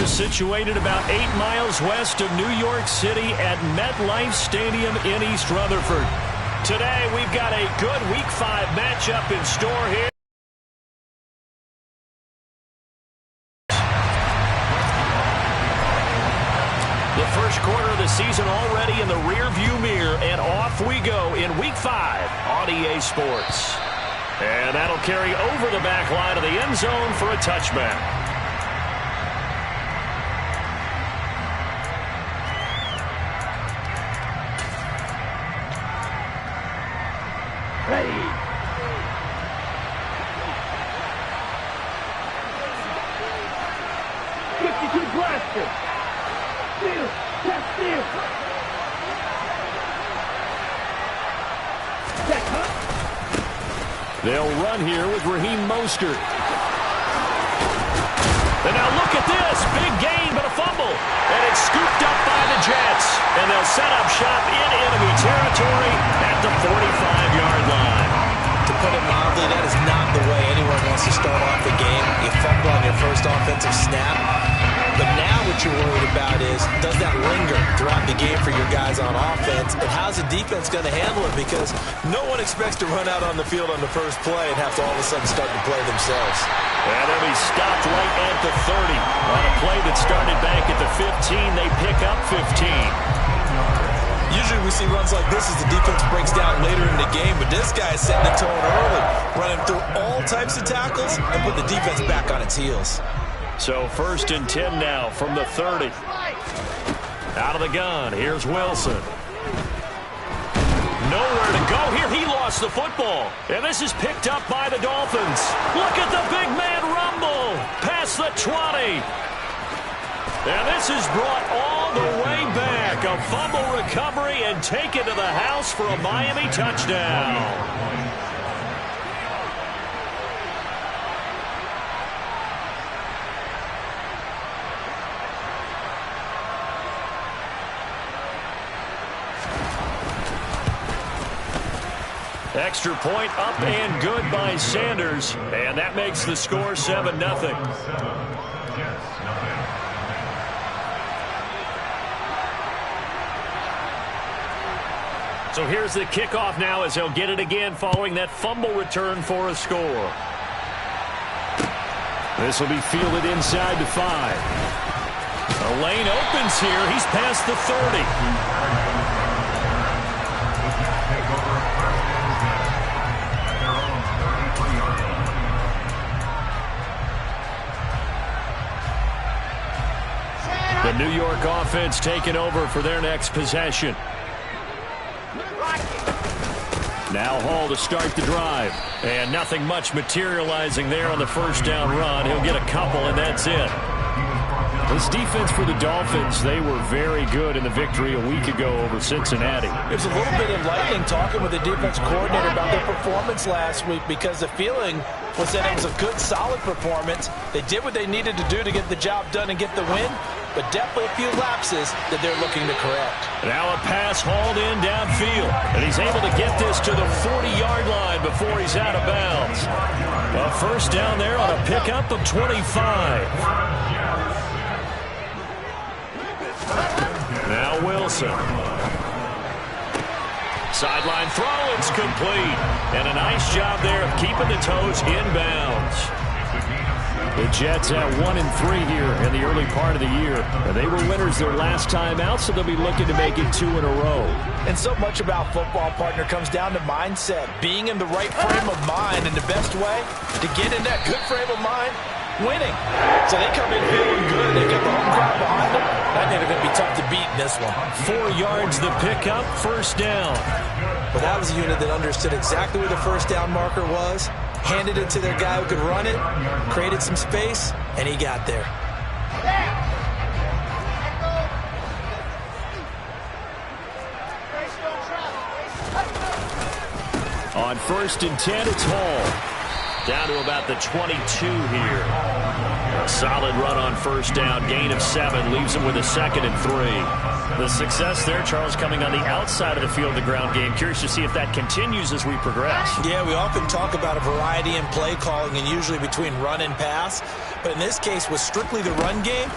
They're situated about 8 miles west of New York City at MetLife Stadium in East Rutherford. Today, we've got a good Week 5 matchup in store here. The first quarter of the season already in the rearview mirror, and off we go in Week 5 on EA Sports. And that'll carry over the back line of the end zone for a touchback. Ready. Blaster. Steal. Test steal. Check, huh? They'll run here with Raheem Mostert. And now look at this. Big gain, but a fumble. And it's scooped up by the Jets. And they'll set up shop in enemy territory at the 45-yard line. To put it mildly, that is not the way anyone wants to start off the game. You fumble on your first offensive snap. But now what you're worried about is, does that linger throughout the game for your guys on offense? And how's the defense going to handle it? Because no one expects to run out on the field on the first play and have to all of a sudden start to play themselves. And they'll be stopped right at the 30. On a play that started back at the 15, they pick up 15. Usually we see runs like this as the defense breaks down later in the game, but this guy is setting the tone early, running through all types of tackles and put the defense back on its heels. So 1st and 10 now from the 30. Out of the gun, here's Wilson. Nowhere to go here. He lost the football. And this is picked up by the Dolphins. Look at the big man rumble. Past the 20. And this is brought all the way back. A fumble recovery and taken to the house for a Miami touchdown. Extra point up and good by Sanders. And that makes the score 7-0. So here's the kickoff now as he'll get it again following that fumble return for a score. This will be fielded inside the 5. A lane opens here. He's past the 30. The New York offense taking over for their next possession. Now Hall to start the drive. And nothing much materializing there on the first down run. He'll get a couple, and that's it. This defense for the Dolphins, they were very good in the victory a week ago over Cincinnati. It was a little bit enlightening talking with the defense coordinator about their performance last week, because the feeling was that it was a good, solid performance. They did what they needed to do to get the job done and get the win, but definitely a few lapses that they're looking to correct. Now a pass hauled in downfield, and he's able to get this to the 40-yard line before he's out of bounds. A first down there on a pickup of 25. Now Wilson. Sideline throw, it's complete. And a nice job there of keeping the toes inbounds. The Jets at 1-3 here in the early part of the year. And they were winners their last time out, so they'll be looking to make it 2 in a row. And so much about football, partner, comes down to mindset. Being in the right frame of mind, and the best way to get in that good frame of mind, winning. So they come in feeling good. They get the home crowd behind them. I think they're going to be tough to beat in this one. 4 yards the pickup, first down. But that was a unit that understood exactly where the first down marker was, handed it to their guy who could run it, created some space, and he got there. On 1st and 10, it's Hall. Down to about the 22 here. A solid run on first down. Gain of 7 leaves him with a 2nd and 3. The success there, Charles, coming on the outside of the field, the ground game. Curious to see if that continues as we progress. Yeah, we often talk about a variety in play calling and usually between run and pass. But in this case, with strictly the run game,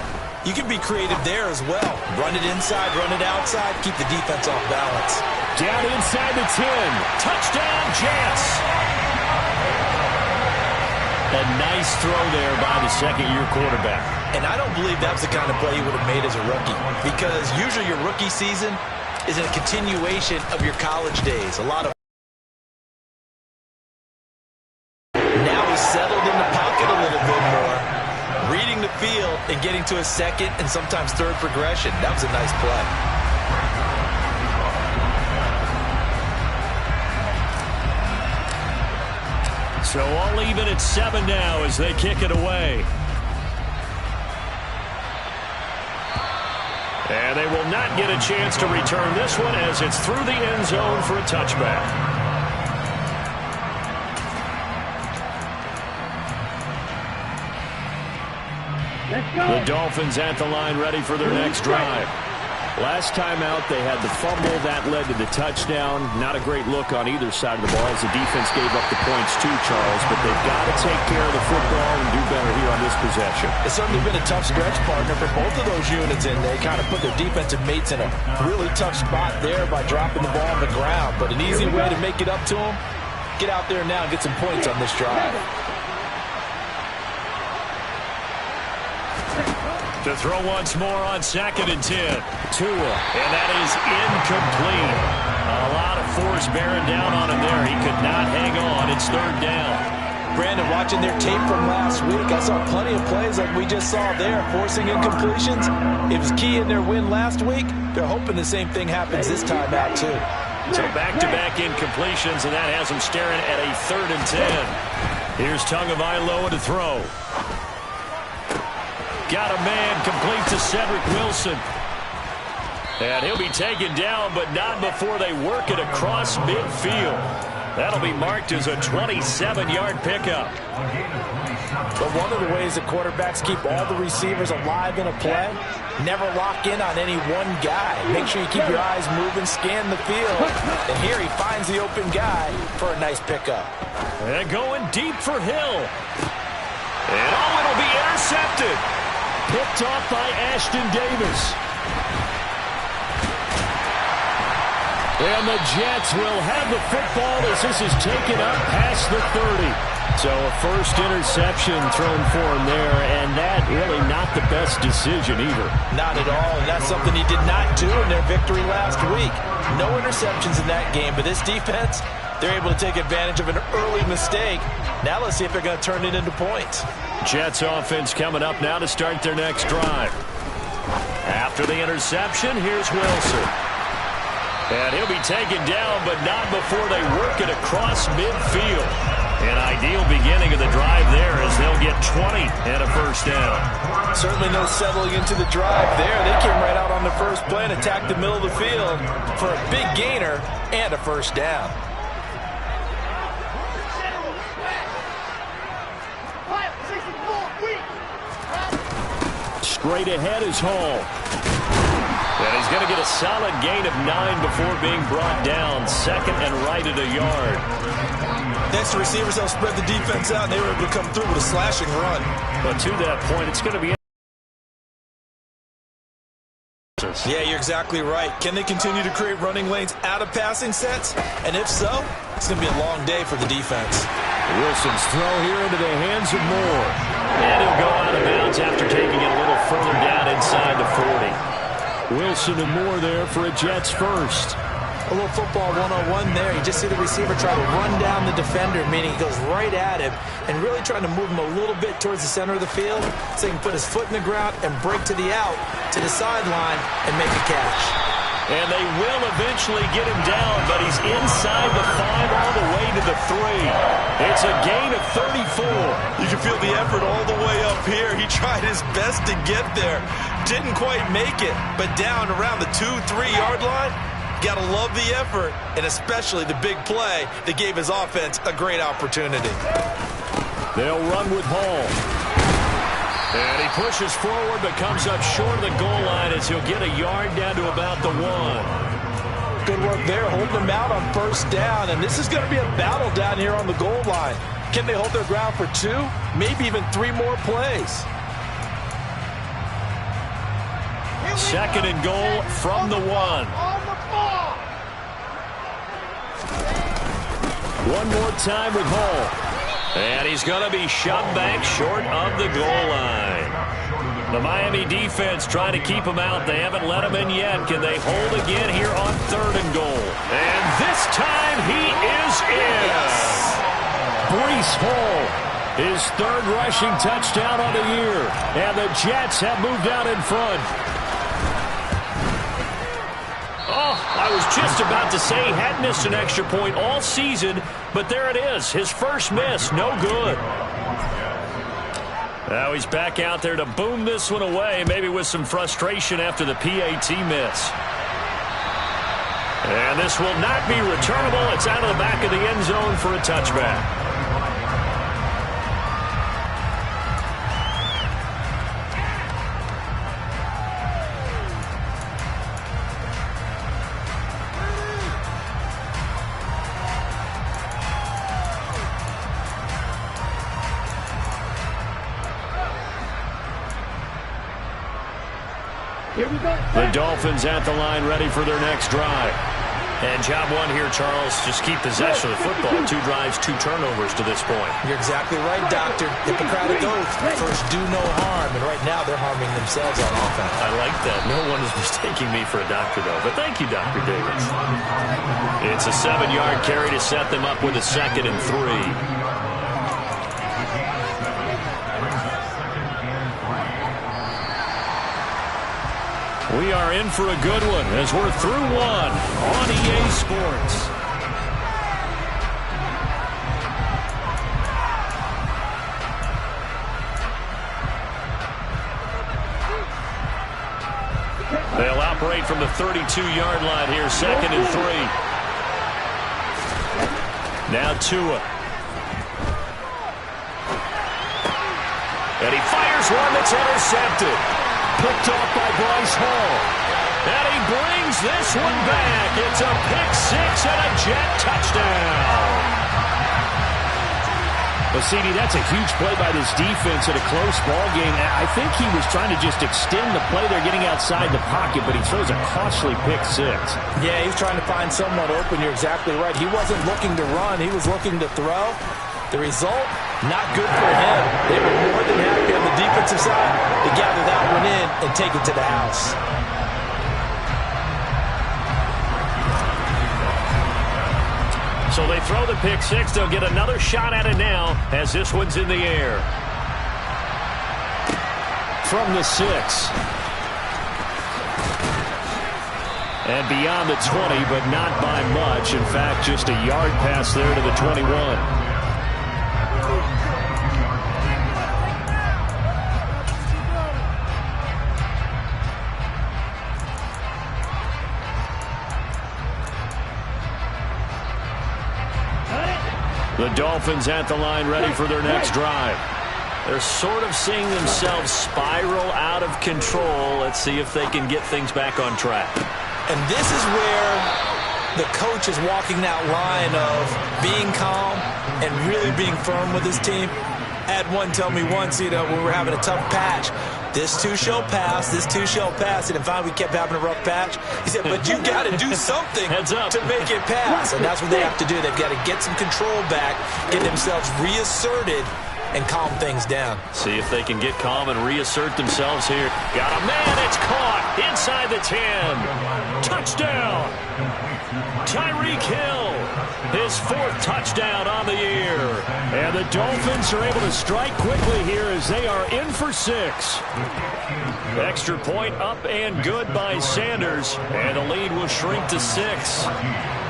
You can be creative there as well. Run it inside, run it outside, keep the defense off balance. Down inside the 10. Touchdown, Jets. A nice throw there by the second-year quarterback. And I don't believe that's the kind of play he would have made as a rookie, because usually your rookie season is a continuation of your college days. Now he's settled in the pocket a little bit more, reading the field and getting to a second and sometimes third progression. That was a nice play. So all even at 7 now as they kick it away. And they will not get a chance to return this one as it's through the end zone for a touchback. The Dolphins at the line ready for their next drive. Last time out, they had the fumble. That led to the touchdown. Not a great look on either side of the ball as the defense gave up the points too, Charles. But they've got to take care of the football and do better here on this possession. It's certainly been a tough stretch, partner, for both of those units, and they kind of put their defensive mates in a really tough spot there by dropping the ball on the ground. But an easy way to make it up to them, get out there now and get some points on this drive. To throw once more on 2nd and 10. Tua, and that is incomplete. A lot of force bearing down on him there. He could not hang on. It's 3rd down. Brandon, watching their tape from last week, I saw plenty of plays like we just saw there, forcing incompletions. It was key in their win last week. They're hoping the same thing happens this time out, too. So back-to-back incompletions, and that has them staring at a 3rd and 10. Here's Tagovailoa to throw. Got a man complete to Cedric Wilson. And he'll be taken down, but not before they work it across midfield. That'll be marked as a 27-yard pickup. But one of the ways that quarterbacks keep all the receivers alive in a play, never lock in on any one guy. Make sure you keep your eyes moving, scan the field. And here he finds the open guy for a nice pickup. And going deep for Hill. And it'll be intercepted. Picked off by Ashton Davis. And the Jets will have the football as this is taken up past the 30. So a first interception thrown for him there, and that really not the best decision either. Not at all, and that's something he did not do in their victory last week. No interceptions in that game, but this defense, they're able to take advantage of an early mistake. Now let's see if they're going to turn it into points. Jets offense coming up now to start their next drive. After the interception, here's Wilson. And he'll be taken down, but not before they work it across midfield. An ideal beginning of the drive there as they'll get 20 and a first down. Certainly no settling into the drive there. They came right out on the first play and attacked the middle of the field for a big gainer and a first down. Straight ahead is Hall. And he's going to get a solid gain of 9 before being brought down. 2nd and right at a yard. Next, the receivers helped spread the defense out, and they were able to come through with a slashing run. But to that point, it's going to be... Yeah, you're exactly right. Can they continue to create running lanes out of passing sets? And if so, it's going to be a long day for the defense. Wilson's throw here into the hands of Moore. And he'll go out of bounds after taking it a little further down inside the 40. Wilson and Moore there for a Jets first. A little football 101 there. You just see the receiver try to run down the defender, meaning he goes right at him and really trying to move him a little bit towards the center of the field so he can put his foot in the ground and break to the out, to the sideline, and make a catch. And they will eventually get him down, but he's inside the 5 all the way to the 3. It's a gain of 34. You can feel the effort all the way up here. He tried his best to get there. Didn't quite make it, but down around the 2-3 yard line. Got to love the effort, and especially the big play that gave his offense a great opportunity. They'll run with Hall. And he pushes forward but comes up short of the goal line as he'll get a yard down to about the 1. Good work there, holding them out on first down, and this is going to be a battle down here on the goal line. Can they hold their ground for 2, maybe even 3 more plays? Second and goal from the 1. One more time with Hall. And he's going to be shoved back short of the goal line. The Miami defense trying to keep him out. They haven't let him in yet. Can they hold again here on 3rd and goal? And this time he is in. Breece Hall, his 3rd rushing touchdown on the year. And the Jets have moved out in front. Oh, I was just about to say he had missed an extra point all season, but there it is. His first miss, no good. Now he's back out there to boom this one away, maybe with some frustration after the PAT miss. And this will not be returnable. It's out of the back of the end zone for a touchback. The Dolphins at the line ready for their next drive. And job one here, Charles, just keep possession of the football. 2 drives, 2 turnovers to this point. You're exactly right, Doctor. Hippocratic oath. First, do no harm. And right now, they're harming themselves on offense. I like that. No one is mistaking me for a doctor, though. But thank you, Dr. Davis. It's a 7-yard carry to set them up with a 2nd and 3. We are in for a good one as we're through 1 on EA Sports. They'll operate from the 32-yard line here, 2nd and 3. Now Tua. And he fires one that's intercepted. Picked off by Breece Hall. And he brings this one back. It's a pick-6 and a Jet touchdown. Well, CD, that's a huge play by this defense in a close ball game. I think he was trying to just extend the play. They're getting outside the pocket, but he throws a costly pick-6. Yeah, he's trying to find someone open. You're exactly right. He wasn't looking to run. He was looking to throw. The result, not good for him. They were more than happy on the defensive side to gather that one in and take it to the house. So they throw the pick-6. They'll get another shot at it now as this one's in the air. From the 6. And beyond the 20, but not by much. In fact, just a yard pass there to the 21. The Dolphins at the line ready for their next drive. They're sort of seeing themselves spiral out of control. Let's see if they can get things back on track. And this is where the coach is walking that line of being calm and really being firm with his team. I had one tell me once, when we were having a tough patch, this too shall pass, this too shall pass. And finally we kept having a rough patch. He said, but you got to do something to make it pass. And that's what they have to do. They've got to get some control back, get themselves reasserted, and calm things down. See if they can get calm and reassert themselves here. Got a man, it's caught inside the 10. Touchdown. Tyreek Hill, his 4th touchdown on the year. And the Dolphins are able to strike quickly here as they are in for 6. Extra point up and good by Sanders. And the lead will shrink to 6.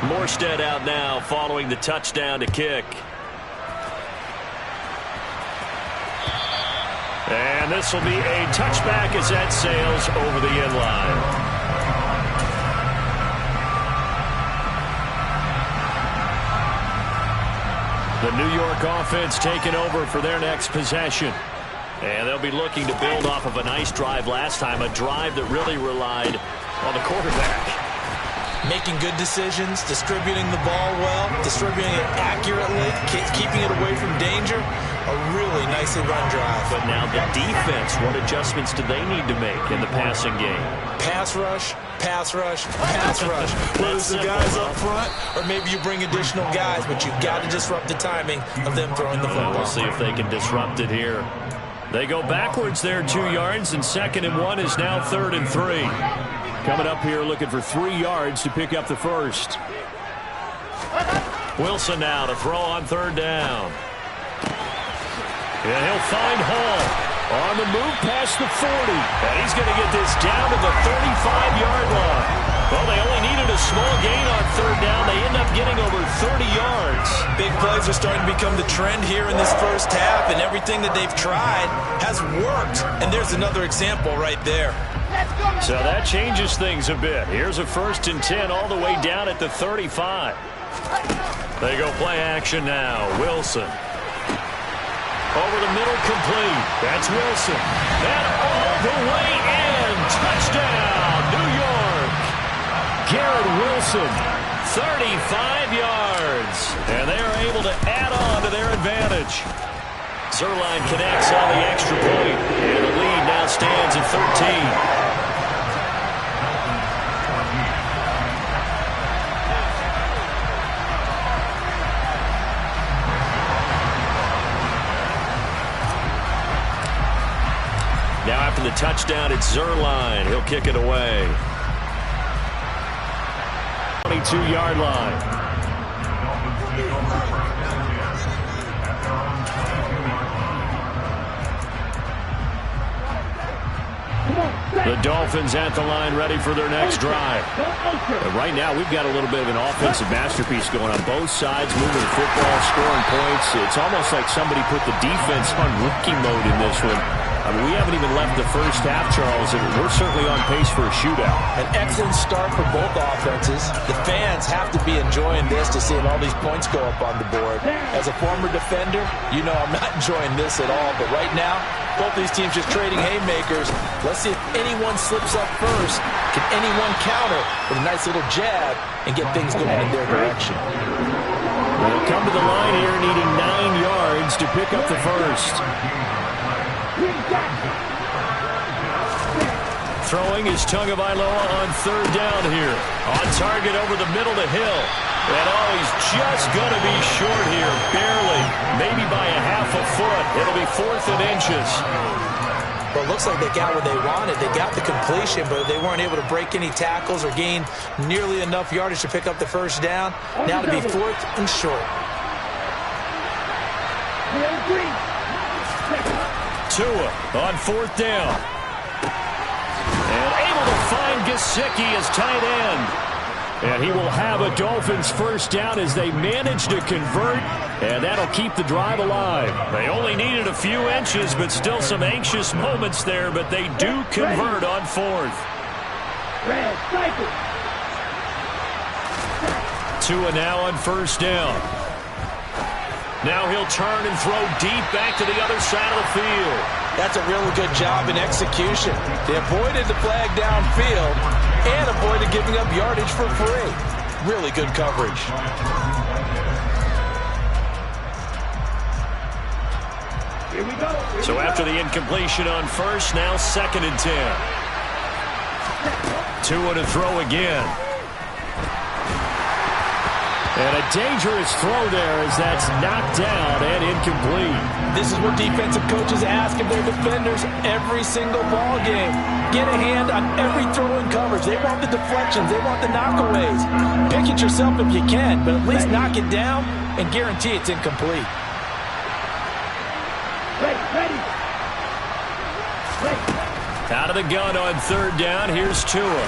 Morstead out now following the touchdown to kick. And this will be a touchback as that sails over the end line. The New York offense taking over for their next possession. And they'll be looking to build off of a nice drive last time, a drive that really relied on the quarterback. making good decisions, distributing the ball well, distributing it accurately, keeping it away from danger. A really nicely run drive. But now the defense, what adjustments do they need to make in the passing game? Pass rush, pass rush, pass rush. Whether it's the guys up front or maybe you bring additional guys, but you've got to disrupt the timing of them throwing the football. We'll see if they can disrupt it here. They go backwards there 2 yards, and 2nd and 1 is now 3rd and 3. Coming up here looking for 3 yards to pick up the first. Wilson now to throw on 3rd down. And he'll find Hall on the move past the 40. And he's going to get this down to the 35-yard line. Well, they only needed a small gain on 3rd down. They end up getting over 30 yards. Big plays are starting to become the trend here in this first half, and everything that they've tried has worked. And there's another example right there. So that changes things a bit. Here's a 1st and 10 all the way down at the 35. They go play action now. Wilson. Over the middle, complete. That's Wilson. And all the way in. Touchdown, New York. Garrett Wilson, 35 yards. And they are able to add on to their advantage. Zerline connects on the extra point. And the lead now stands at 13. Now after the touchdown, it's Zerline. He'll kick it away. 22-yard line. The Dolphins at the line ready for their next drive. And right now we've got a little bit of an offensive masterpiece going on both sides, moving the football, scoring points. It's almost like somebody put the defense on rookie mode in this one. I mean, we haven't even left the first half, Charles, and we're certainly on pace for a shootout. An excellent start for both offenses. The fans have to be enjoying this to seeing all these points go up on the board. As a former defender, you know I'm not enjoying this at all. But right now, both these teams just trading haymakers. Let's see if anyone slips up first. Can anyone counter with a nice little jab and get things going in their direction? They'll come to the line here needing 9 yards to pick up the first. Throwing is Tagovailoa on 3rd down here. On target over the middle to Hill. And he's just going to be short here. Barely. Maybe by a half a foot. It'll be 4th and inches. Well, it looks like they got what they wanted. They got the completion, but they weren't able to break any tackles or gain nearly enough yardage to pick up the first down. Now to be 4th and short. Tua on 4th down. And able to find Gesicki as tight end. And he will have a Dolphins first down as they manage to convert. And that'll keep the drive alive. They only needed a few inches, but still some anxious moments there. But they do convert on 4th. Tua now on 1st down. Now he'll turn and throw deep back to the other side of the field. That's a really good job in execution. They avoided the flag downfield and avoided giving up yardage for free. Really good coverage. Here we go. So after the incompletion on 1st, now 2nd and 10. Tua to throw again. And a dangerous throw there as that's knocked down and incomplete. This is what defensive coaches ask of their defenders every single ball game. Get a hand on every throw in coverage. They want the deflections. They want the knockaways. Pick it yourself if you can, but at least knock it down and guarantee it's incomplete. Ready. Out of the gun on 3rd down, here's Tua.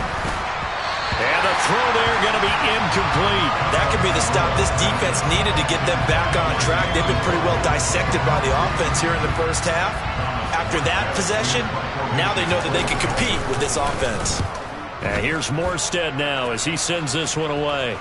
And the throw there going to be incomplete. That could be the stop this defense needed to get them back on track. They've been pretty well dissected by the offense here in the first half. After that possession, now they know that they can compete with this offense. And here's Morstead now as he sends this one away.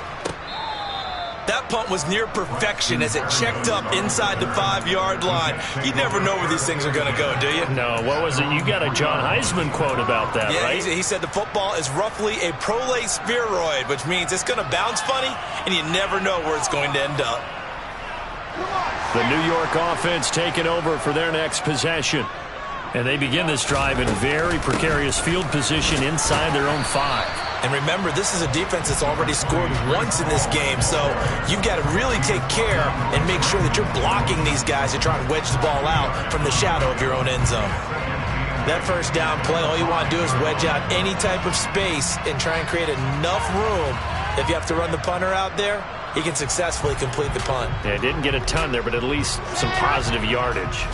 That That punt was near perfection as it checked up inside the 5-yard line. You never know where these things are going to go, do you? No, what was it? You got a John Heisman quote about that, yeah, right? He said the football is roughly a prolate spheroid, which means it's going to bounce funny, and you never know where it's going to end up. The New York offense taking over for their next possession. And they begin this drive in very precarious field position inside their own 5. And remember, this is a defense that's already scored once in this game, so you've got to really take care and make sure that you're blocking these guys to try and wedge the ball out from the shadow of your own end zone. That first down play, all you want to do is wedge out any type of space and try and create enough room. If you have to run the punter out there, he can successfully complete the punt. Yeah, didn't get a ton there, but at least some positive yardage.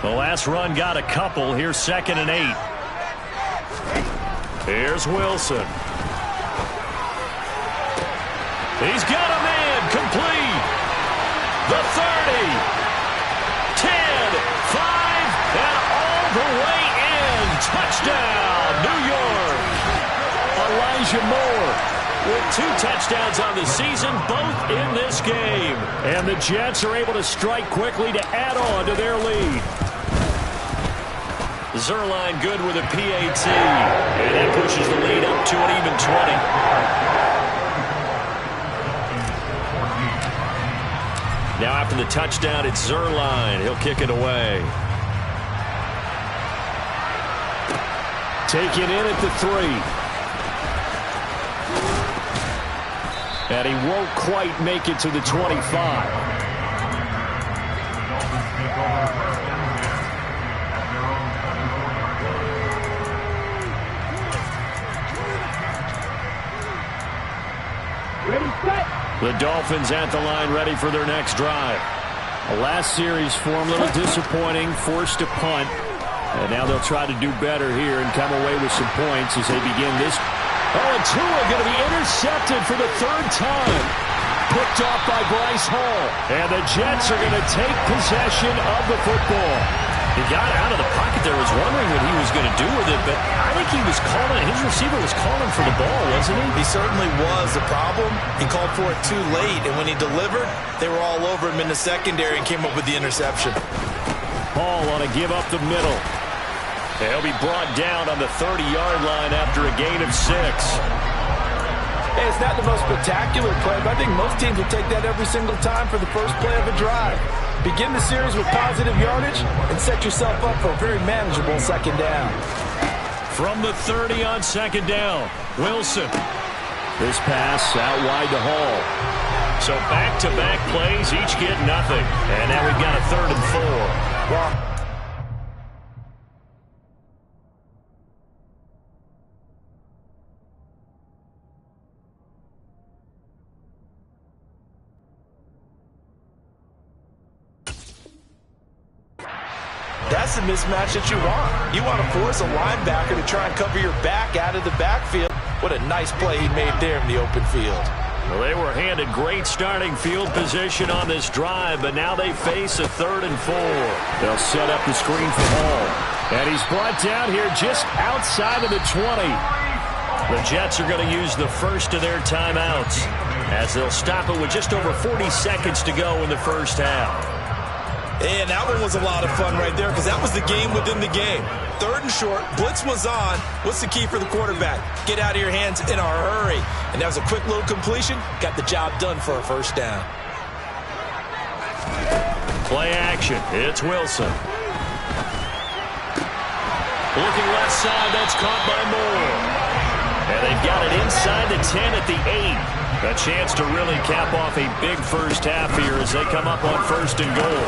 The last run got a couple. Here's 2nd and 8. Here's Wilson. He's got a man complete. The 30, 10, 5, and all the way in. Touchdown, New York. Elijah Moore with 2 touchdowns on the season, both in this game. And the Jets are able to strike quickly to add on to their lead. Zerline good with a PAT. And that pushes the lead up to an even 20. Now after the touchdown, it's Zerline. He'll kick it away. Taken in at the 3. And he won't quite make it to the 25. The Dolphins at the line ready for their next drive. The last series for them, a little disappointing, forced to punt. And now they'll try to do better here and come away with some points as they begin this. Oh, and Tua going to be intercepted for the 3rd time. Picked off by Bryce Hall. And the Jets are going to take possession of the football. He got out of the pocket there, was wondering what he was going to do with it, but I think he was calling, his receiver was calling for the ball, wasn't he? He certainly was. The problem, he called for it too late, and when he delivered, they were all over him in the secondary and came up with the interception. Hall on a give up the middle. He'll be brought down on the 30-yard line after a gain of 6. Hey, it's not the most spectacular play, but I think most teams will take that every single time for the first play of a drive. Begin the series with positive yardage and set yourself up for a very manageable 2nd down. From the 30 on 2nd down, Wilson. This pass out wide to Hall. So back-to-back plays, each get nothing. And now we've got a 3rd and 4. Well, that's the mismatch that you want. You want to force a linebacker to try and cover your back out of the backfield. What a nice play he made there in the open field. Well, they were handed great starting field position on this drive, but now they face a 3rd and 4. They'll set up the screen for Hall. And he's brought down here just outside of the 20. The Jets are going to use the first of their timeouts as they'll stop it with just over 40 seconds to go in the first half. And that one was a lot of fun right there because that was the game within the game. 3rd and short, blitz was on. What's the key for the quarterback? Get out of your hands in a hurry. And that was a quick little completion. Got the job done for a 1st down. Play action. It's Wilson. Looking left side. That's caught by Moore. And they've got it inside the 10 at the 8. A chance to really cap off a big first half here as they come up on 1st and goal.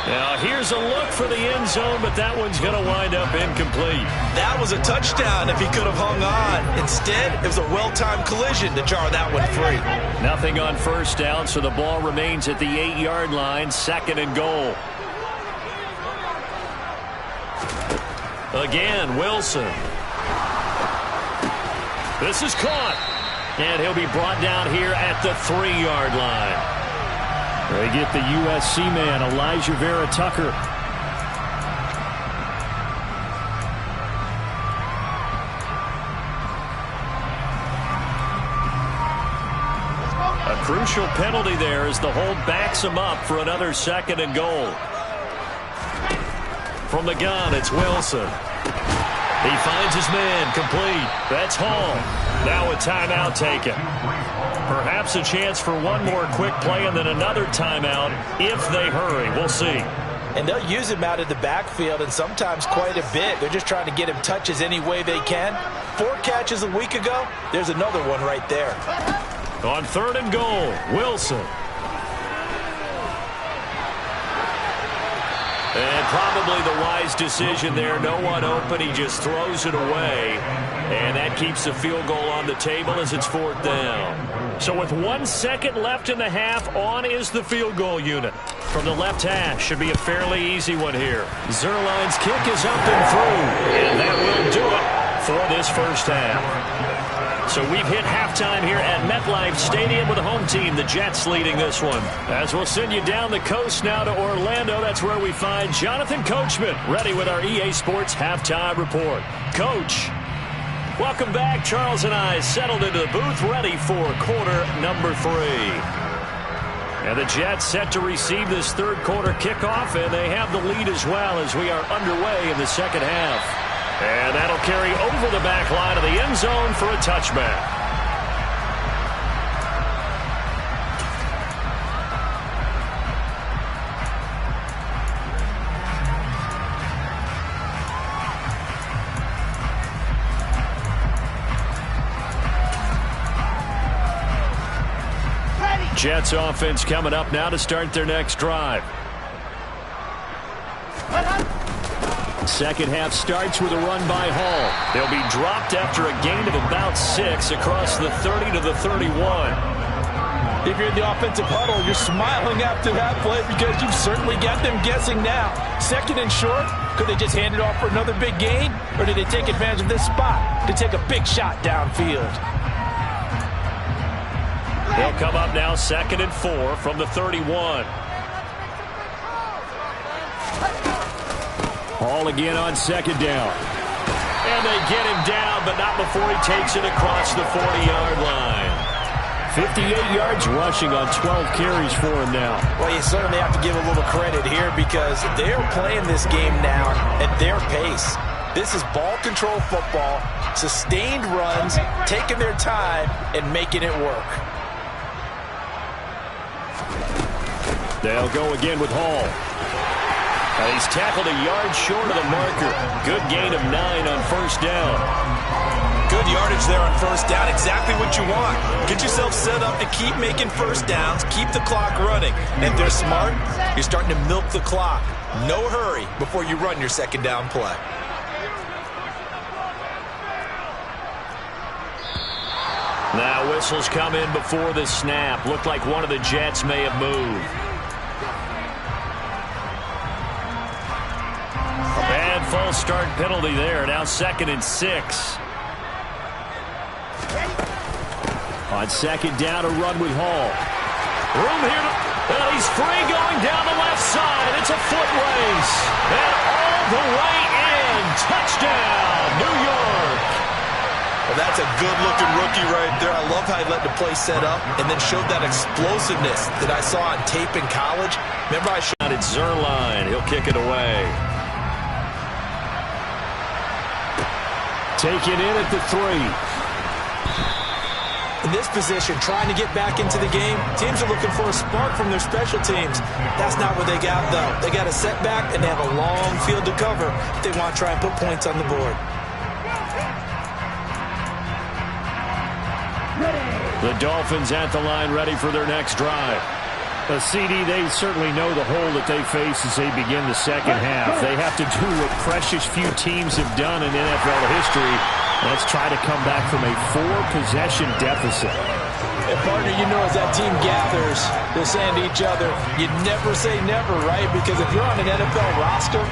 Now here's a look for the end zone, but that one's going to wind up incomplete. That was a touchdown if he could have hung on. Instead, it was a well-timed collision to jar that one free. Nothing on 1st down, so the ball remains at the 8-yard line, 2nd and goal. Again, Wilson. This is caught. And he'll be brought down here at the 3-yard line. They get the USC man, Elijah Vera-Tucker. A Crucial penalty there as the hold backs him up for another 2nd and goal. From the gun, it's Wilson. He finds his man, complete. That's Hall. Now a timeout taken. Perhaps a chance for one more quick play and then another timeout if they hurry. We'll see. And they'll use him out of the backfield, and sometimes quite a bit. They're just trying to get him touches any way they can. 4 catches a week ago. There's another one right there. On 3rd and goal, Wilson. And probably the wise decision there. No one open. He just throws it away. And that keeps the field goal on the table as it's 4th down. So with 1 second left in the half, on is the field goal unit. From the left hash, should be a fairly easy one here. Zerline's kick is up and through. And that will do it for this first half. So we've hit halftime here at MetLife Stadium with the home team, the Jets, leading this one. As we'll send you down the coast now to Orlando, that's where we find Jonathan Coachman, ready with our EA Sports Halftime Report. Coach, welcome back. Charles and I settled into the booth, ready for quarter number 3. And the Jets set to receive this 3rd quarter kickoff, and they have the lead as well as we are underway in the 2nd half. And that'll carry over the back line of the end zone for a touchback. Jets offense coming up now to start their next drive. Second half starts with a run by Hall. They'll be dropped after a gain of about 6 across the 30 to the 31. If you're in the offensive huddle, you're smiling after that play because you've certainly got them guessing now. 2nd and short, could they just hand it off for another big gain? Or did they take advantage of this spot to take a big shot downfield? They'll come up now 2nd and 4 from the 31. Hall again on 2nd down. And they get him down, but not before he takes it across the 40-yard line. 58 yards rushing on 12 carries for him now. Well, you certainly have to give a little credit here because they're playing this game now at their pace. This is ball control football, sustained runs, taking their time, and making it work. They'll go again with Hall. And he's tackled a yard short of the marker. Good gain of 9 on 1st down. Good yardage there on 1st down. Exactly what you want. Get yourself set up to keep making 1st downs. Keep the clock running. And if they're smart, you're starting to milk the clock. No hurry before you run your 2nd down play. Now whistles come in before the snap. Looked like one of the Jets may have moved. False start penalty there. Now 2nd and 6. On 2nd down, a run with Hall. Room here. And he's free going down the left side. It's a foot race. And all the way in. Touchdown, New York. Well, that's a good-looking rookie right there. I love how he let the play set up and then showed that explosiveness that I saw on tape in college. Remember I showed it. Zerline. He'll kick it away. Taken in at the 3. In this position, trying to get back into the game, teams are looking for a spark from their special teams. That's not what they got, though. They got a setback, and they have a long field to cover if they want to try and put points on the board. The Dolphins at the line, ready for their next drive. A CD, they certainly know the hole that they face as they begin the 2nd half. They have to do what precious few teams have done in NFL history. Let's try to come back from a 4-possession deficit. And partner, you know, as that team gathers, they're saying to each other, you never say never, right? Because if you're on an NFL roster,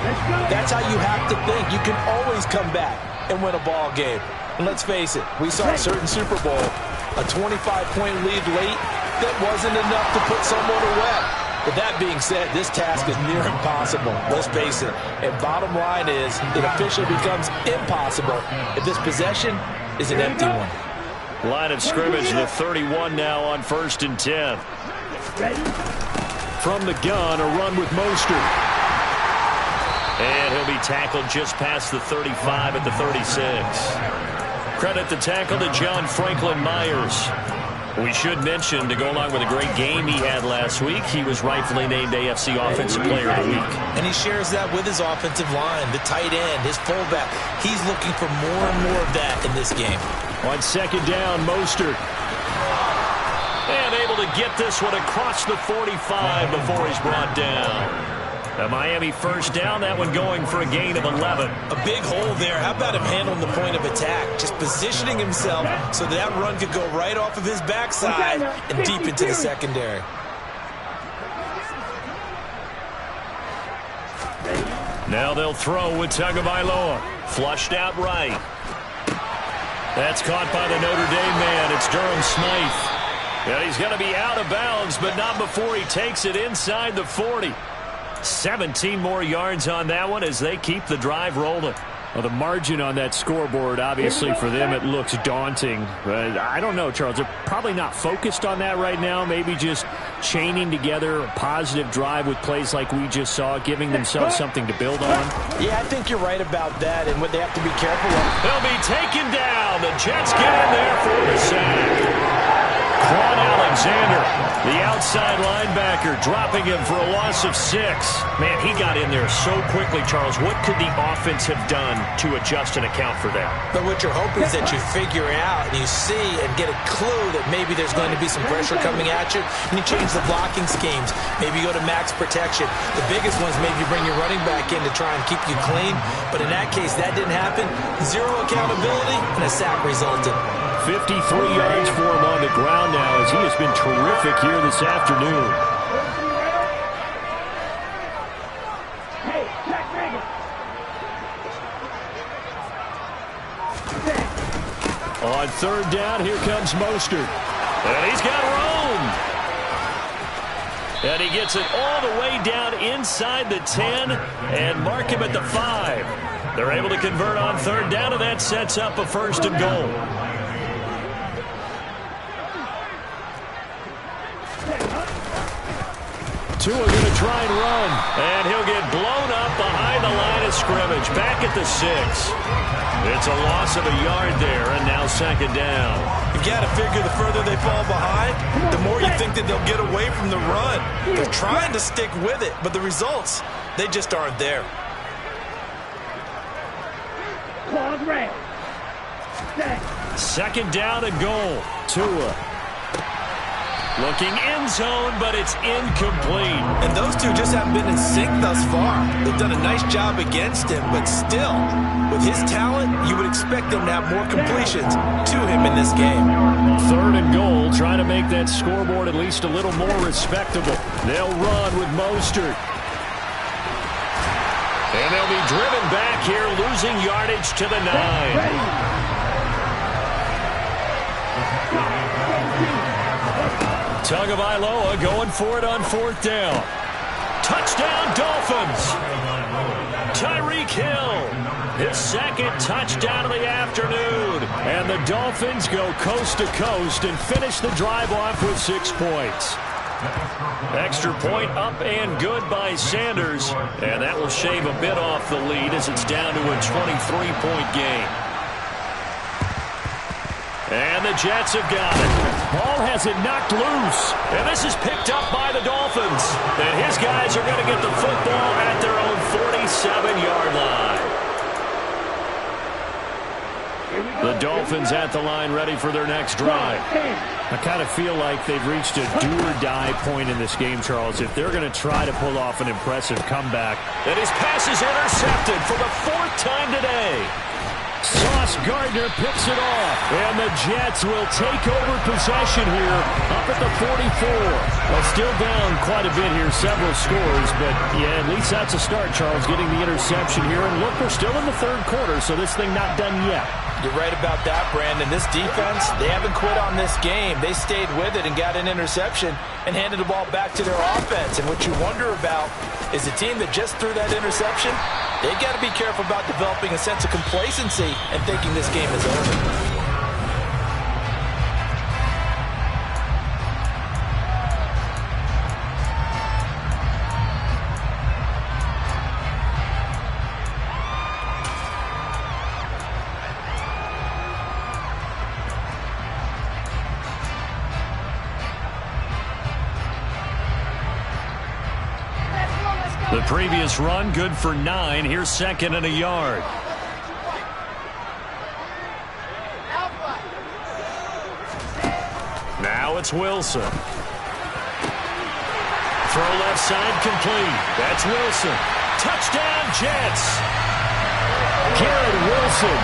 that's how you have to think. You can always come back and win a ball game. And let's face it, we saw a certain Super Bowl, a 25-point lead late. That wasn't enough to put someone away. But that being said, this task is near impossible. Let's face it. And bottom line is, it officially becomes impossible if this possession is an empty one. Line of scrimmage, the 31 now on 1st and 10. From the gun, a run with Mostert. And he'll be tackled just past the 35 at the 36. Credit the tackle to John Franklin Myers. We should mention, to go along with a great game he had last week, he was rightfully named AFC Offensive Player of the Week. And he shares that with his offensive line, the tight end, his fullback. He's looking for more and more of that in this game. On 2nd down, Mostert. And able to get this one across the 45 before he's brought down. A Miami 1st down, that one going for a gain of 11. A big hole there. How about him handling the point of attack? Just positioning himself so that run could go right off of his backside and deep into the secondary. Now they'll throw with Tagovailoa. Flushed out right. That's caught by the Notre Dame man. It's Durham Smythe. And he's going to be out of bounds, but not before he takes it inside the 40. 17 more yards on that one as they keep the drive rolling. Well, the margin on that scoreboard, obviously for them, it looks daunting. But I don't know, Charles. They're probably not focused on that right now. Maybe just chaining together a positive drive with plays like we just saw, giving themselves something to build on. Yeah, I think you're right about that, and what they have to be careful of. They'll be taken down. The Jets get in there for the sack. Quan Alexander, the outside linebacker, dropping him for a loss of 6. Man, he got in there so quickly, Charles. What could the offense have done to adjust and account for that? But what you're hoping is that you figure out and you see and get a clue that maybe there's going to be some pressure coming at you, and you change the blocking schemes. Maybe you go to max protection. The biggest ones, maybe you bring your running back in to try and keep you clean. But in that case, that didn't happen. 0 accountability, and a sack resulted. 53 yards for him on the ground now as he has been terrific here this afternoon. On 3rd down, here comes Mostert. And he's got room. And he gets it all the way down inside the 10 and mark him at the 5. They're able to convert on 3rd down, and that sets up a 1st and goal. Tua going to try and run. And he'll get blown up behind the line of scrimmage. Back at the 6. It's a loss of a yard there, and now 2nd down. You got to figure the further they fall behind, the more you think that they'll get away from the run. They're trying to stick with it, but the results, they just aren't there. Claws red. 2nd down and goal. Tua looking end zone, but it's incomplete. And those two just haven't been in sync thus far. They've done a nice job against him, but still, with his talent, you would expect them to have more completions to him in this game. 3rd and goal, trying to make that scoreboard at least a little more respectable. They'll run with Mostert. And they'll be driven back here, losing yardage to the 9. Tagovailoa going for it on 4th down. Touchdown, Dolphins. Tyreek Hill, his 2nd touchdown of the afternoon. And the Dolphins go coast to coast and finish the drive off with 6 points. Extra point up and good by Sanders. And that will shave a bit off the lead as it's down to a 23-point game. And the Jets have got it. Ball has it knocked loose. And this is picked up by the Dolphins. And his guys are going to get the football at their own 47-yard line. The Dolphins at the line ready for their next drive. I kind of feel like they've reached a do-or-die point in this game, Charles, if they're going to try to pull off an impressive comeback. And his pass is intercepted for the 4th time today. Sauce Gardner picks it off. And the Jets will take over possession here up at the 44. Well, still down quite a bit here, several scores. But, yeah, at least that's a start, Charles, getting the interception here. And look, we're still in the 3rd quarter, so this thing not done yet. You're right about that, Brandon. This defense, they haven't quit on this game. They stayed with it and got an interception and handed the ball back to their offense. And what you wonder about is the team that just threw that interception, they've got to be careful about developing a sense of complacency and thinking this game is over. The previous run, good for 9. Here's second and a yard. Now it's Wilson. Throw left side complete. That's Wilson. Touchdown, Jets. Garrett Wilson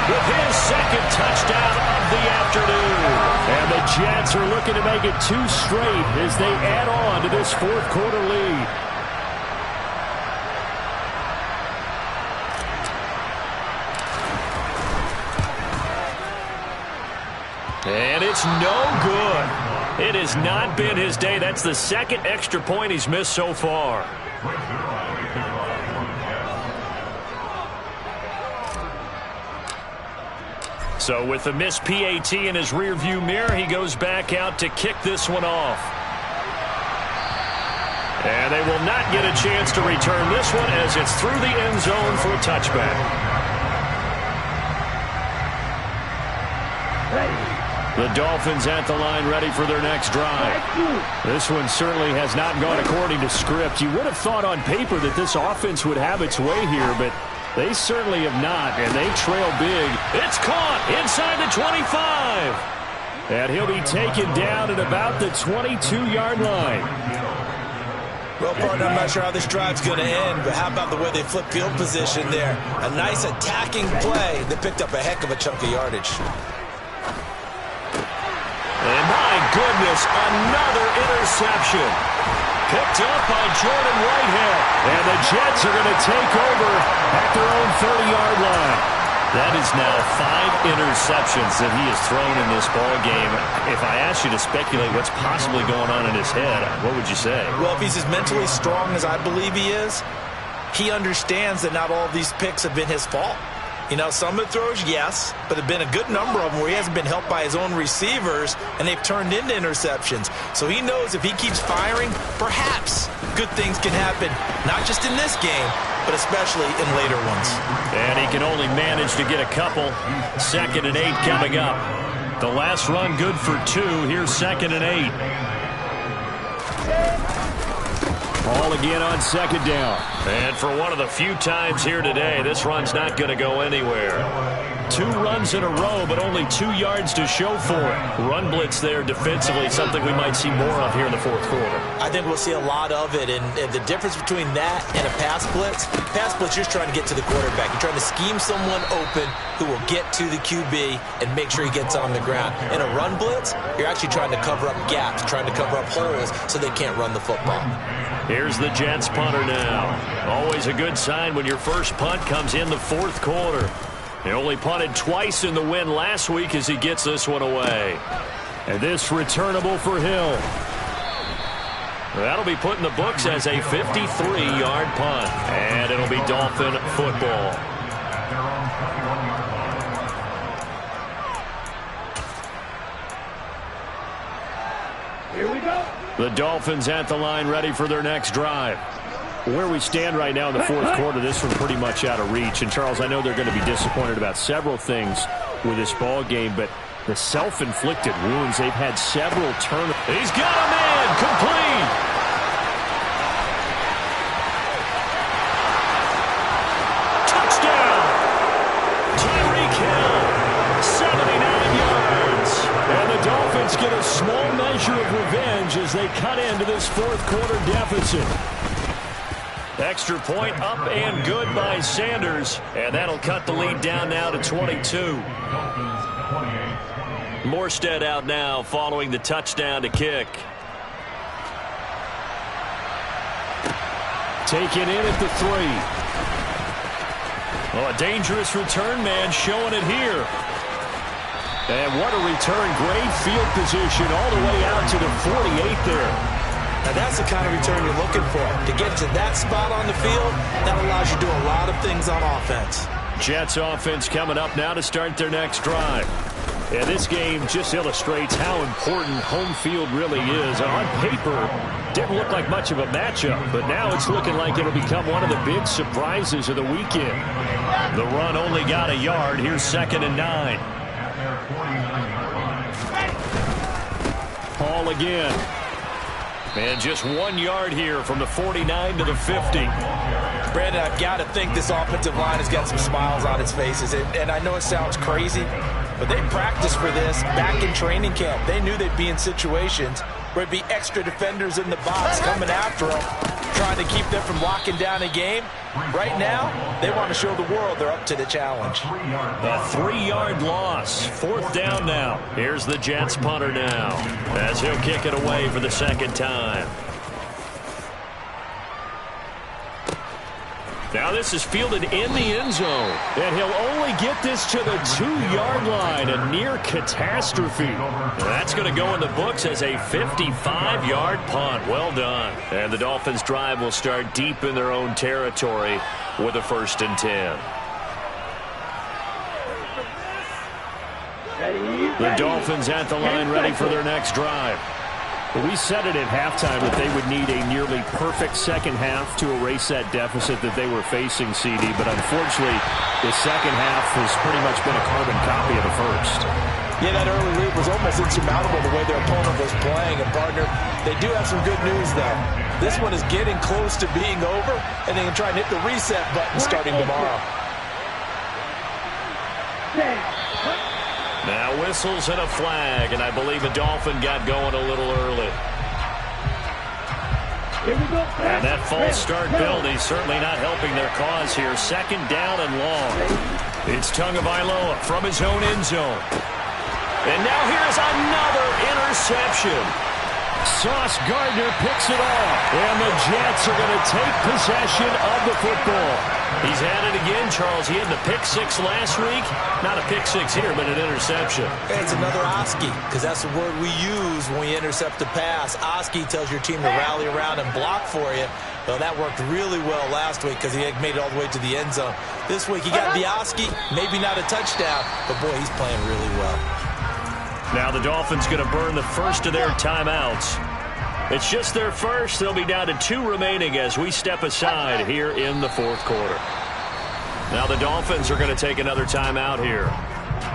with his second touchdown of the afternoon. And the Jets are looking to make it 2 straight as they add on to this fourth quarter lead. And it's no good. It has not been his day. That's the second extra point he's missed so far. So with the missed PAT in his rearview mirror, he goes back out to kick this one off. And they will not get a chance to return this one as it's through the end zone for a touchback. The Dolphins at the line ready for their next drive. This one certainly has not gone according to script. You would have thought on paper that this offense would have its way here, but they certainly have not, and they trail big. It's caught inside the 25. And he'll be taken down at about the 22-yard line. Well, partner, I'm not sure how this drive's going to end, but how about the way they flip field position there? A nice attacking play that picked up a heck of a chunk of yardage. And my goodness, another interception. Picked up by Jordan Whitehead. And the Jets are going to take over at their own 30-yard line. That is now 5 interceptions that he has thrown in this ball game. If I asked you to speculate what's possibly going on in his head, what would you say? Well, if he's as mentally strong as I believe he is, he understands that not all of these picks have been his fault. You know, some of the throws, yes, but there have been a good number of them where he hasn't been helped by his own receivers, and they've turned into interceptions. So he knows if he keeps firing, perhaps good things can happen, not just in this game, but especially in later ones. And he can only manage to get a couple. 2nd and 8 coming up. The last run good for 2. Here's 2nd and 8. Ball again on 2nd down. And for one of the few times here today, this run's not going to go anywhere. 2 runs in a row, but only 2 yards to show for it. Run blitz there defensively, something we might see more of here in the fourth quarter. I think we'll see a lot of it, and the difference between that and a pass blitz, you're trying to get to the quarterback. You're trying to scheme someone open who will get to the QB and make sure he gets on the ground. In a run blitz, you're actually trying to cover up gaps, trying to cover up holes so they can't run the football. Here's the Jets punter now. Always a good sign when your first punt comes in the fourth quarter. He only punted twice in the win last week as he gets this one away. And this returnable for Hill. That'll be put in the books as a 53-yard punt. And it'll be Dolphin football. Here we go. The Dolphins at the line ready for their next drive. Where we stand right now in the fourth quarter, this one pretty much out of reach. And, Charles, I know they're going to be disappointed about several things with this ball game, but the self-inflicted wounds, they've had several turnovers. He's got a man complete. Touchdown. Tyreek Hill, 79 yards. And the Dolphins get a small measure of revenge as they cut into this fourth quarter deficit. Extra point up and good by Sanders. And that'll cut the lead down now to 22. Morstead out now following the touchdown to kick. Taken in at the 3. Oh, a dangerous return man showing it here. And what a return. Great field position all the way out to the 48 there. Now that's the kind of return you're looking for. To get to that spot on the field, that allows you to do a lot of things on offense. Jets offense coming up now to start their next drive. And this game just illustrates how important home field really is. On paper, didn't look like much of a matchup, but now it's looking like it'll become one of the big surprises of the weekend. The run only got a yard. Here's 2nd and 9. Hall again. And just 1 yard here from the 49 to the 50. Brandon, I've got to think this offensive line has got some smiles on its faces. And I know it sounds crazy, but they practiced for this back in training camp. They knew they'd be in situations where it'd be extra defenders in the box coming after them, trying to keep them from locking down a game. Right now, they want to show the world they're up to the challenge. A 3-yard loss. 4th down now. Here's the Jets punter now, as he'll kick it away for the second time. Now this is fielded in the end zone, and he'll only get this to the 2-yard line, a near catastrophe. That's going to go in the books as a 55-yard punt. Well done. And the Dolphins' drive will start deep in their own territory with a 1st and 10. The Dolphins at the line ready for their next drive. We said it at halftime that they would need a nearly perfect second half to erase that deficit that they were facing, CD. But unfortunately, the second half has pretty much been a carbon copy of the first. Yeah, that early lead was almost insurmountable the way their opponent was playing. And, partner, they do have some good news, though. This one is getting close to being over, and they can try and hit the reset button starting tomorrow. Now whistles and a flag, and I believe a Dolphin got going a little early. And that false start penalty certainly not helping their cause here. 2nd down and long. It's Tagovailoa from his own end zone. And now here's another interception. Sauce Gardner picks it off, and the Jets are going to take possession of the football. He's had it again, Charles. He had the pick-6 last week. Not a pick-6 here, but an interception. It's another Oski, because that's the word we use when we intercept a pass. Oski tells your team to rally around and block for you. Well, that worked really well last week because he had made it all the way to the end zone. This week he got the Oski, maybe not a touchdown, but boy, he's playing really well. Now the Dolphins going to burn the first of their timeouts. It's just their first. They'll be down to 2 remaining as we step aside here in the 4th quarter. Now the Dolphins are going to take another timeout here.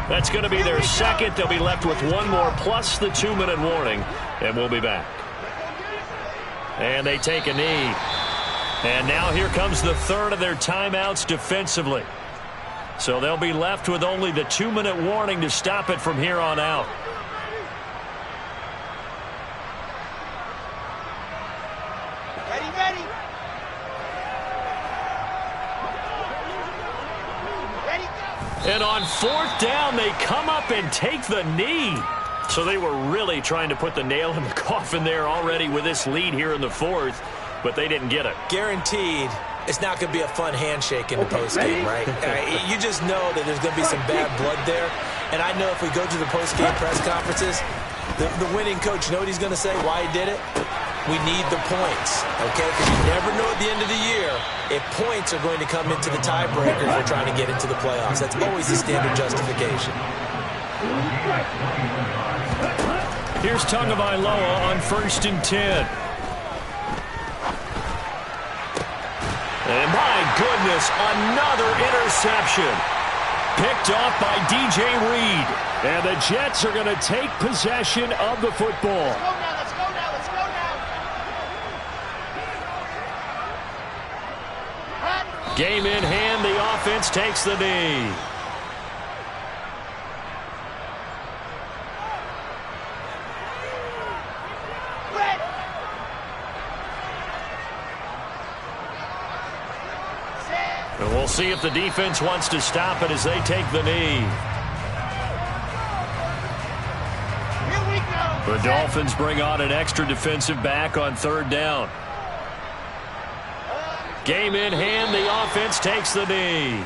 That's going to be their second. They'll be left with 1 more plus the 2-minute warning, and we'll be back. And they take a knee. And now here comes the 3rd of their timeouts defensively. So they'll be left with only the 2-minute warning to stop it from here on out. And on 4th down, they come up and take the knee. So they were really trying to put the nail in the coffin there already with this lead here in the 4th, but they didn't get it. Guaranteed, it's not going to be a fun handshake in the postgame, right? You just know that there's going to be some bad blood there. And I know if we go to the postgame press conferences, the winning coach, you know what he's going to say, why he did it? We need the points, okay? Because you never know at the end of the year if points are going to come into the tiebreaker if we're trying to get into the playoffs. That's always the standard justification. Here's Tagovailoa on 1st and 10. And my goodness, another interception. Picked off by DJ Reed. And the Jets are going to take possession of the football. Game in hand, the offense takes the knee. And we'll see if the defense wants to stop it as they take the knee. The Dolphins bring on an extra defensive back on 3rd down. Game in hand, the offense takes the knee.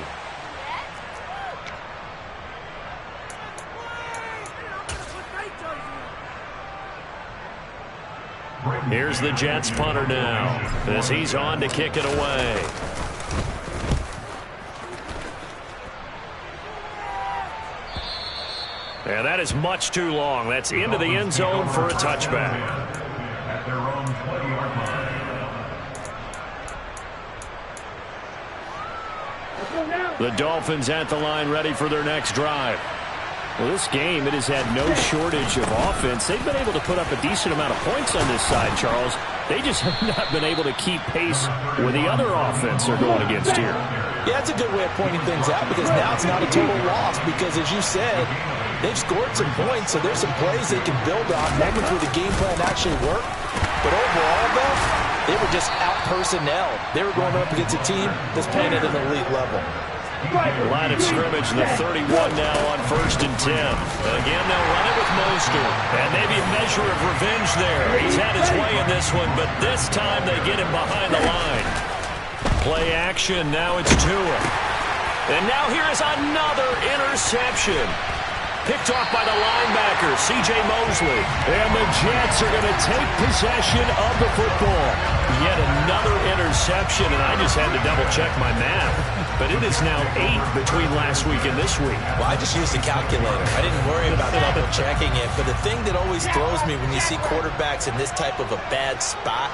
Here's the Jets punter now as he's on to kick it away. And that is much too long. That's into the end zone for a touchback. The Dolphins at the line ready for their next drive. Well, this game, it has had no shortage of offense. They've been able to put up a decent amount of points on this side, Charles. They just have not been able to keep pace with the other offense they're going against here. Yeah, that's a good way of pointing things out because now it's not a total loss because, as you said, they've scored some points, so there's some plays they can build on, moments where the game plan actually worked. But overall, though, they were just out-personnel. They were going up against a team that's playing at an elite level. Line of scrimmage, the 31 now on 1st and 10. Again, they'll run it with Mostert. And maybe a measure of revenge there. He's had his way in this one, but this time they get him behind the line. Play action, now it's Tua. And now here is another interception. Picked off by the linebacker, C.J. Mosley. And the Jets are going to take possession of the football. Yet another interception, and I just had to double-check my math. But it is now 8 between last week and this week. Well, I just used a calculator. I didn't worry about double-checking it. But the thing that always throws me when you see quarterbacks in this type of a bad spot,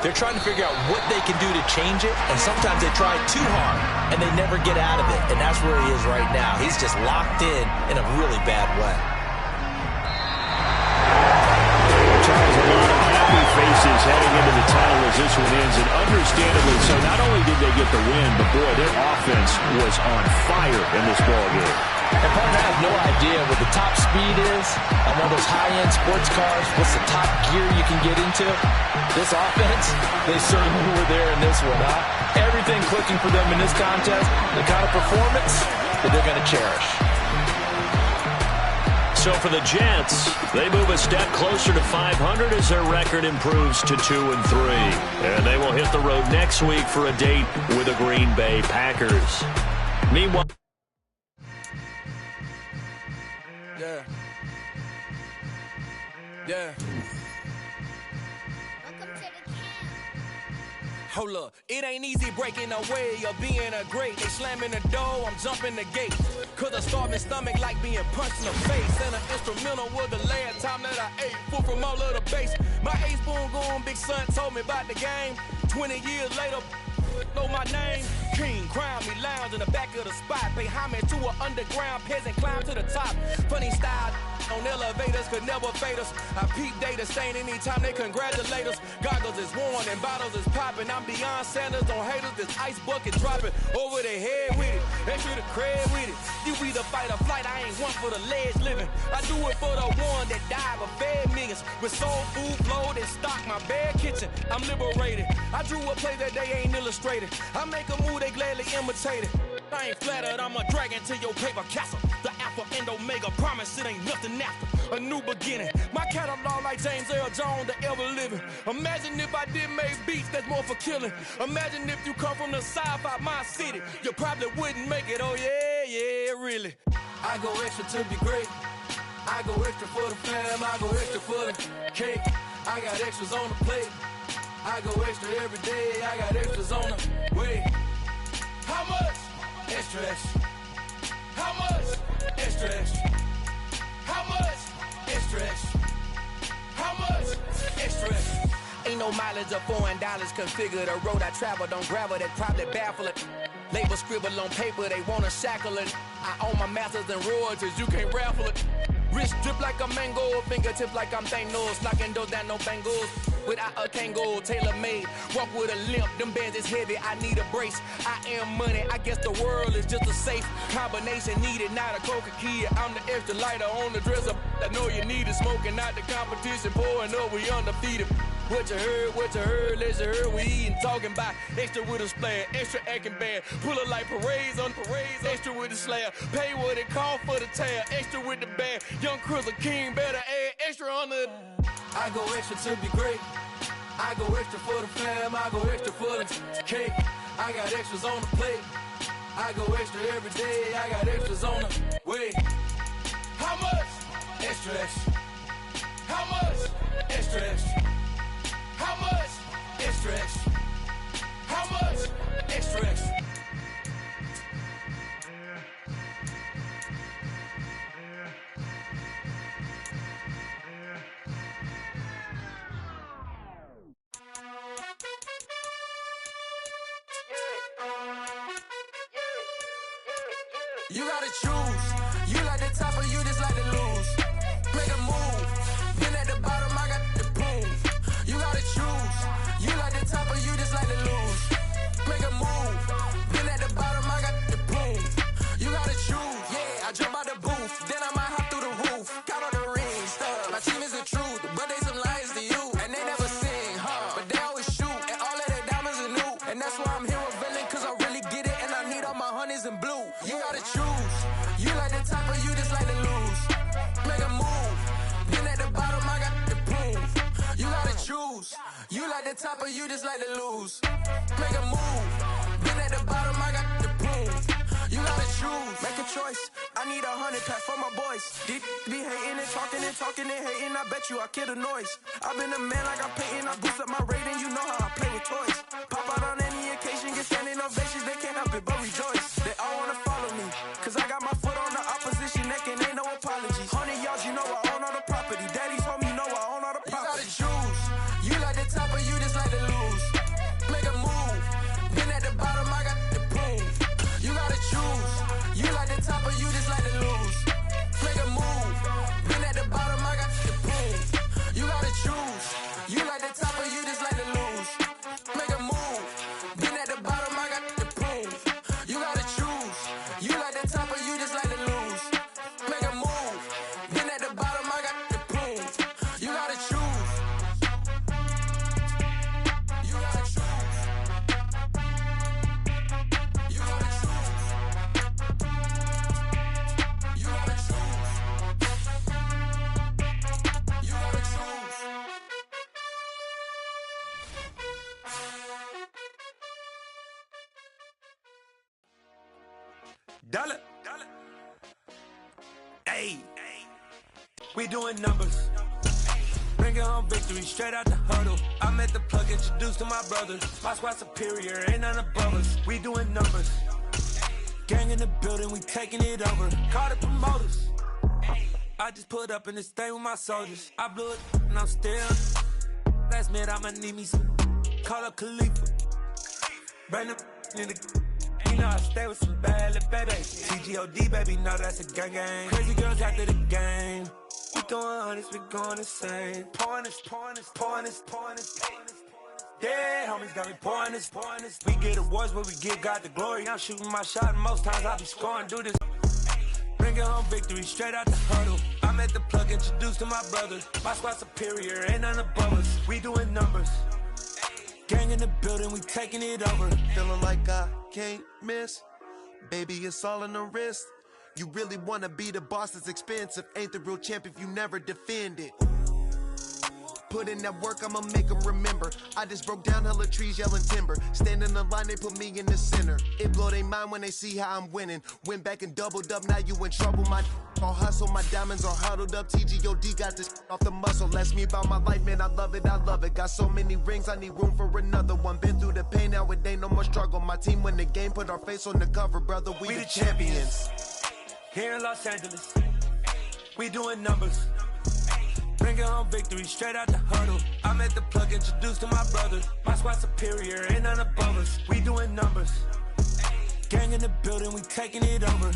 they're trying to figure out what they can do to change it, and sometimes they try too hard, and they never get out of it, and that's where he is right now. He's just locked in a really bad way. Charles, a lot of happy faces heading into the tunnel as this one ends, and understandably so. Not only did they get the win, but boy, their offense was on fire in this ballgame. And partner, I have no idea what the top speed is on one of those high-end sports cars. What's the top gear you can get into? This offense, they certainly were there in this one, huh? Everything clicking for them in this contest, the kind of performance that they're going to cherish. So for the Jets, they move a step closer to 500 as their record improves to 2-3. And they will hit the road next week for a date with the Green Bay Packers. Meanwhile, Yeah. Hold up, it ain't easy breaking away or being a great. They slamming the door, I'm jumping the gate. Cause a starving stomach like being punched in the face. And an instrumental was the last time that I ate food from all of the base. My A-spoon going, big son told me about the game. 20 years later, know my name. King, crown me, lounge in the back of the spot. Pay homage to an underground peasant, climb to the top. Funny style on elevators could never fade us. I peep data stain anytime they congratulate us. Goggles is worn and bottles is popping. I'm beyond Sanders, don't haters. This ice bucket dropping over their head with it. They should have cred with it. You either fight or flight. I ain't one for the ledge living. I do it for the one that died but fed millions. With soul food flowed and stock my bad kitchen. I'm liberated. I drew a play that they ain't illustrated. I make a move, they gladly imitate it. I ain't flattered, I'm a dragon to your paper castle. The Alpha and Omega, promise it ain't nothing after. A new beginning. My catalog like James Earl Jones, the ever living. Imagine if I did make beats that's more for killing. Imagine if you come from the south out my city. You probably wouldn't make it, oh yeah, really. I go extra to be great. I go extra for the fam, I go extra for the cake. I got extras on the plate. I go extra every day, I got extras on the way. How much? Extra, extra. How much? Extra, extra. How much? Extra, extra. How much? Extra, extra. Ain't no mileage of $4 configure the road I travel. Don't gravel that probably baffle it. Label scribble on paper, they wanna shackle it. I own my masters and royalties, you can't raffle it. Wrist drip like a mango, fingertips like I'm Thanos. Knocking those down, no bangles. Without a Kango, tailor-made. Walk with a limp, them bands is heavy, I need a brace. I am money, I guess the world is just a safe combination needed, not a coca key. I'm the extra lighter on the dresser. I know you need it, smoking out the competition, pouring up, we undefeated. What you heard, let's you heard, we eating, talking about extra with a splash, extra acting bad. Pull it like parades on parades, extra with the slab. Pay what it cost for the tab, extra with the bag. Young Chris a king, better add extra on the. I go extra to be great. I go extra for the fam, I go extra for the cake. I got extras on the plate. I go extra every day, I got extras on the way. How much? Extra, extra. How much? Extra, extra. How much? Extra, extra. How much? Extra, extra. You gotta choose. You like the top or you the top or you just like to lose? Make a move. Been at the bottom, I got the prove. You gotta choose, make a choice. I need 100 pack for my boys. Deep be hating and talking and hating. I bet you I kill the noise. I've been a man like I'm Peyton. I boost up my rating, you know how I play with toys. Pop out on any occasion, get standing ovations. They can't help it but rejoice. They all wanna follow me, cause I got my foot on the opposition neck and ain't no apologies. 100 yards, you know I own all the property. Daddy's home, you know I own all the property. You gotta choose. You like the top or you just like to lose? Make a move. Been at the bottom, I got the prove. You gotta choose. You like the top or you just like to lose? Make a move. Been at the bottom, I got the prove. You gotta choose. You like the top or you just like to lose? Make a move. Been at the bottom, I got the prove. You gotta choose. You like the top or you just like to lose? Make a move. Been at the bottom, I got the prove. You gotta choose. You gotta choose. You gotta choose. You gotta choose. You gotta choose. Dollar. Hey, we doing numbers. Bringing home victory straight out the huddle. I'm at the plug, introduced to my brothers. My squad superior, ain't none above us. We doing numbers. Gang in the building, we taking it over. Call the promoters. I just put up in this thing with my soldiers. I blew it and I'm still. Last minute I'ma need me some. Call up Khalifa. Bring them in the. You know I stay with some bad little baby. TGOD, baby, know that's a gang gang. Crazy girls after the game. We going honest, we going insane. Pouring this. Yeah, homies got me pouring this. We get awards, but we give God the glory. I'm shooting my shot, and most times I be scoring. Do this. Bringing home victory straight out the huddle. I'm at the plug, introduced to my brothers. My squad superior, ain't none above us. We doing numbers. Gang in the building, we taking it over. Feeling like I can't miss. Baby, it's all in the wrist. You really wanna be the boss, it's expensive. Ain't the real champ if you never defend it. Put in that work, I'ma make them remember. I just broke down hella trees, yelling timber. Stand in the line, they put me in the center. It blow their mind when they see how I'm winning. Went back and doubled up, now you in trouble. My all hustle, my diamonds are huddled up. TGOD got this off the muscle. That's me about my life, man, I love it. Got so many rings, I need room for another one. Been through the pain, now it ain't no more struggle. My team win the game, put our face on the cover, brother, we the champions. Here in Los Angeles, we doing numbers. Bringing home victory straight out the huddle. I'm at the plug, introduced to my brothers. My squad superior, ain't none above us. We doing numbers. Gang in the building, we taking it over.